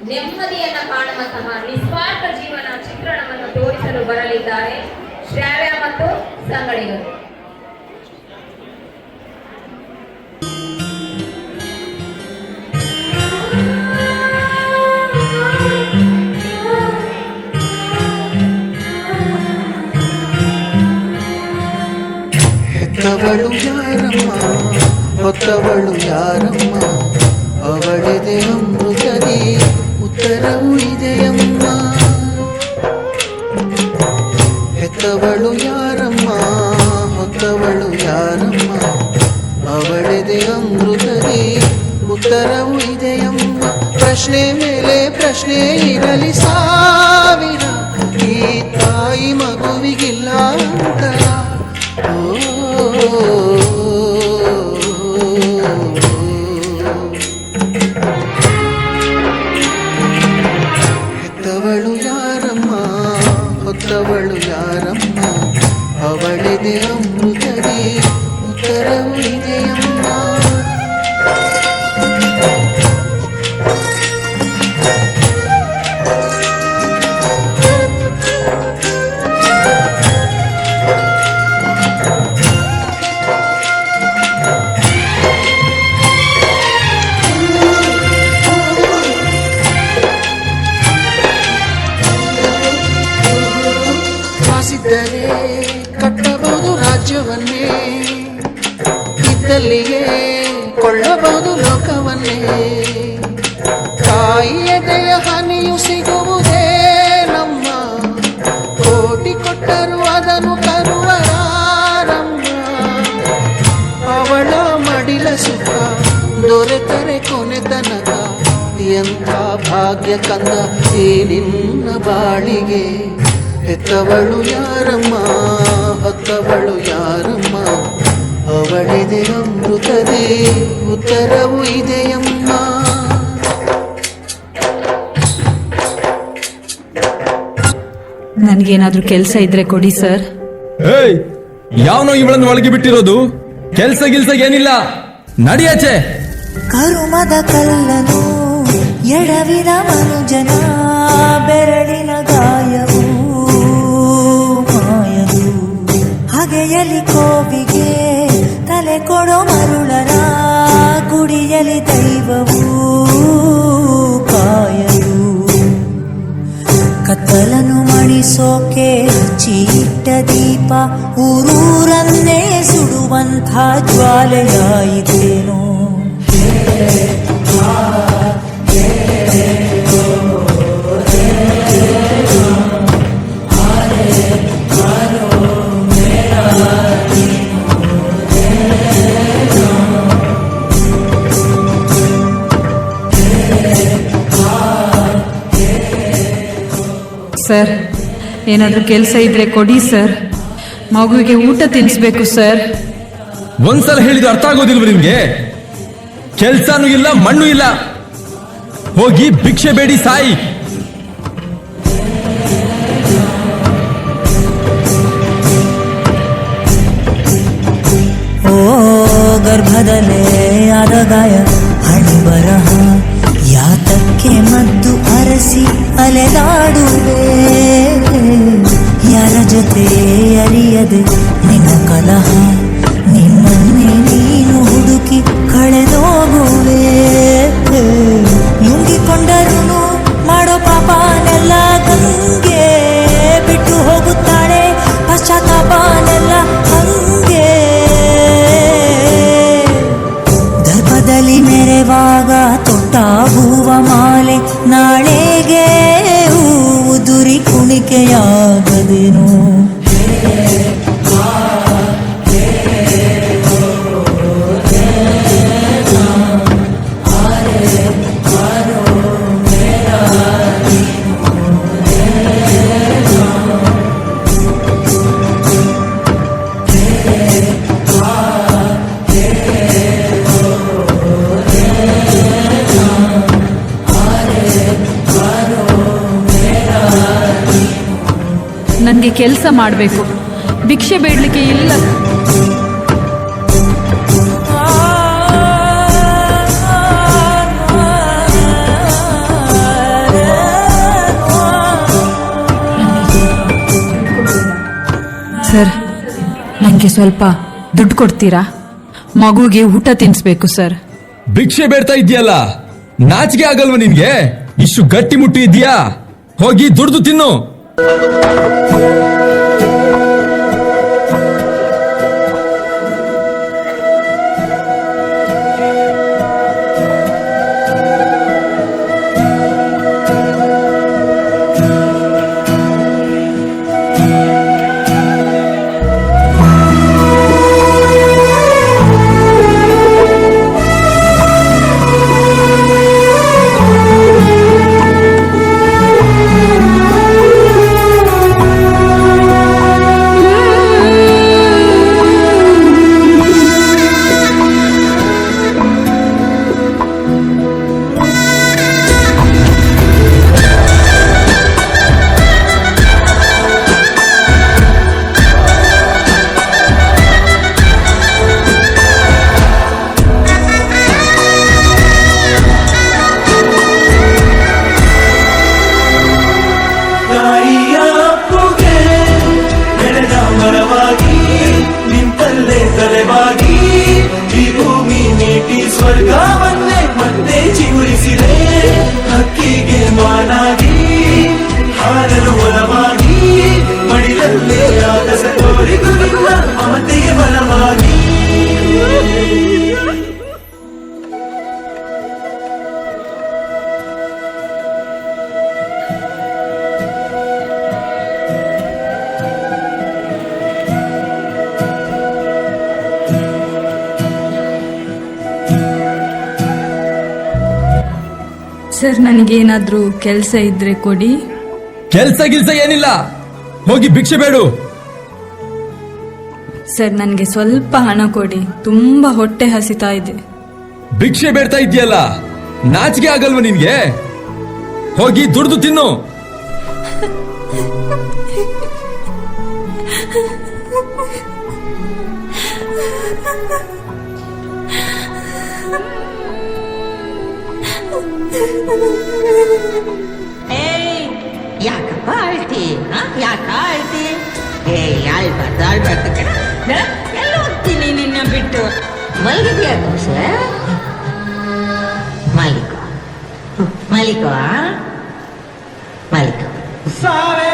ನೆಮ್ಮದಿಯನ್ನ ಕಾಣುವಂತಹ ನಿಸ್ವಾರ್ಥ ಜೀವನ ಚಿತ್ರಣವನ್ನು ತೋರಿಸಲು ಬರಲಿದ್ದಾರೆ ಶ್ರಾವ್ಯ ಮತ್ತು ಸಂಗಡಿಗರು. ಹೆತ್ತವಳು ಯಾರಮ್ಮ, ಹೊತ್ತವಳು ಯಾರಮ್ಮ, ಅವಳಿದೆ ಅಮೃತದಿ ಉತ್ತರವೂ ಇದೆಯಮ್ಮ. ಹೆತ್ತವಳು ಯಾರಮ್ಮ, ಹೊತ್ತವಳು ಯಾರಮ್ಮ, ಅವಳಿದೆ ಅಮೃತದಿ ಉತ್ತರವೂ ಇದೆಯಮ್ಮ. ಪ್ರಶ್ನೆ ಮೇಲೆ ಪ್ರಶ್ನೆ ಇರಲಿ ಸಾವಿರ, ಈ ತಾಯಿ ಮಗುವಿಗಿಲ್ಲ ಅಂತರ. ಹೆತ್ತವಳು ಯಾರಮ್ಮ, ಹೊತ್ತವಳು ಯಾರಮ್ಮ, ಅವಳಿದೆ ಅಮೃತದಿ ಉತ್ತರವೂ ಇದೆಯಮ್ಮ. ಕಟ್ಟಬಹುದು ರಾಜ್ಯವನ್ನೇ, ಇದ್ದಲ್ಲಿಯೇ ಕೊಳ್ಳಬಹುದು ಲೋಕವನ್ನೇ. ತಾಯಿಯ ದಯ ಹನಿಯು ಸಿಗುವುದೇ ನಮ್ಮ, ಕೋಟಿ ಕೊಟ್ಟರು ಅದನ್ನು ತರುವರಾರಮ್ಮ. ಅವಳ ಮಡಿಲ ಸುಖ ದೊರೆತರೆ ಕೊನೆ ತನಕ, ಎಂಥ ಭಾಗ್ಯ ಕಂದ ಈ ನಿನ್ನ ಬಾಳಿಗೆ. ಹೆತ್ತವಳು ಯಾರಮ್ಮ, ಹೊತ್ತವಳು ಯಾರಮ್ಮ, ಅವಳಿದೆ ಅಮೃತದೇ ಉತ್ತರವೂ ಇದೆಯಮ್ಮ. ನನ್ಗೇನಾದ್ರೂ ಕೆಲಸ ಇದ್ರೆ ಕೊಡಿ ಸರ್. ಏಯ್, ಯಾವನೋ ಇವಳನ್ನು ಒಳಗೆ ಬಿಟ್ಟಿರೋದು? ಕೆಲ್ಸ ಗಿಲ್ಸ ಏನಿಲ್ಲ, ನಡಿಯಾಚೆ. ಕರುಮದ ಕಲ್ಲನು ಎಡವಿದ ಮನುಜನ, ಬೆರಳಿನ ಗಾಯವು ಮಾಯದು. ಹಗೆಯಲಿ ಕೋವಿಗೆ ತಲೆ ಕೊಡೋ ಮರುಳರ, ಗುಡಿಯಲಿ ದೈವವು ಕಾಯದು. ಕತ್ತಲನು ಮಣಿಸೋಕೆ ಹಚ್ಚಿಟ್ಟ ದೀಪ, ಊರೂರನ್ನೇ ಸುಡುವಂಥ ಜ್ವಾಲೆಯಾಯಿತೇನೋ. ಸರ್, ಏನಾದ್ರೂ ಕೆಲಸ ಇದ್ರೆ ಕೊಡಿ ಸರ್. ಮಗುವಿಗೆ ಊಟ ತಿನ್ನಿಸ್ಬೇಕು ಸರ್. ಒಂದ್ಸಲ ಹೇಳಿದ್ದು ಅರ್ಥ ಆಗೋದಿಲ್ವ ನಿಮ್ಗೆ? ಕೆಲ್ಸನೂ ಇಲ್ಲ, ಮಣ್ಣು ಇಲ್ಲ, ಹೋಗಿ ಭಿಕ್ಷೆ ಬೇಡಿ ಸಾಯಿ. ಓ ಗರ್ಭದಲ್ಲೇ ಆದ ಗಾಯ, ಹಣಿ ಬರಹ ಯಾತಕ್ಕೆ ಮದ್ದು ಅರಸಿ ಅಲೆದಾಡುವೆ. ಯಾರ ಜೊತೆ ಅರಿಯದೆ ನಿನ್ನ ಕಲಹ, ನಿನ್ನನ್ನೇ ನೀನು ಹುಡುಕಿ ಕಳೆದೋಗುವೆ. ನುಂಗಿಕೊಂಡರೂ ಮಾಡೋ ಪಾಪನೆಲ್ಲ ಗಂಗೆ, ಬಿಟ್ಟು ಹೋಗುತ್ತಾಳೆ ಪಶ್ಚಾತ್ತಾಪನೆಲ್ಲ ಹಂಗೆ. ದರ್ಭದಲ್ಲಿ ಮೆರೆವಾಗ ತೊಟ್ಟ ಹೂವ ಮಾಲೆ, ನಾಳೆಗೆ ಹೂವು ದುರಿ ಕುಣಿಕೆಯಾಗದೇನು. ನನಗೆ ಕೆಲಸ ಮಾಡಬೇಕು, ಭಿಕ್ಷೆ ಬೇಡಲಿಕ್ಕೆ ಇಲ್ಲ. ಸರ್ ನನಗೆ ಸ್ವಲ್ಪ ದುಡ್ಡು ಕೊಡ್ತೀರಾ? ಮಗುಗೆ ಊಟ ತಿನ್ನಿಸ್ಬೇಕು ಸರ್. ಭಿಕ್ಷೆ ಬೇಡ್ತಾ ಇದೆಯಲ್ಲ, ನಾಚಿಕೆ ಆಗಲ್ವಾ ನಿನ್ಗೆ? ಇಷ್ಟು ಗಟ್ಟಿ ಮುಟ್ಟಿ ಇದೆಯಾ? ಹೋಗಿ ದುಡ್ದು ತಿನ್ನು. ತಾಯಿಯ ಅಪ್ಪುಗೆ ಬೆಳೆದ ಮರವಾಗಿ ನಿಂತಲ್ಲೇ ತಲೆವಾಗಿ ಈ ಭೂಮಿ ನೀಟಿ ಸ್ವರ್ಗವನ್ನೇ ಮತ್ತೆ ಚಿಗುರಿಸಿದೆ. ಹಕ್ಕಿಗೆ ಮಾನಾಗಿ ಹಾರಲು ಒಲವಾಗಿ ಮಡಿಲಲ್ಲೇ ಆಗಸ ತೋರಿದು ನಿಮ್ಮ ಮಮತೆಗೆ ಬಲವಾಗಿ. ಸರ್ ನನಗೇನಾದ್ರೂ ಕೆಲಸ ಇದ್ರೆ ಕೊಡಿ. ಕೆಲ್ಸ ಗಿಲ್ಸ ಏನಿಲ್ಲ, ಹೋಗಿ ಭಿಕ್ಷೆ ಬೇಡು. ಸರ್ ನನಗೆ ಸ್ವಲ್ಪ ಹಣ ಕೊಡಿ, ತುಂಬಾ ಹೊಟ್ಟೆ ಹಸಿತಾ ಇದೆ. ಭಿಕ್ಷೆ ಬೇಡ್ತಾ ಇದೆಯಲ್ಲ, ನಾಚಿಕೆ ಆಗಲ್ವಾ ನಿನ್ಗೆ? ಹೋಗಿ ದುಡ್ದು ತಿನ್ನು. ಯಾಕಪ್ಪ ಆಳ್ತಿ? ಯಾಕೆ ಆಳ್ತಿ? ಆಳ್ಬಾರ್ದು ಕಣ. ಎಲ್ಲ ಹೋಗ್ತೀನಿ ನಿನ್ನ ಬಿಟ್ಟು. ಮಲಗಿದ್ಯಾ ದೋಷ? ಮಾಲೀಕ ಮಾಲೀಕ ಮಾಲೀಕ ಸಾವೇ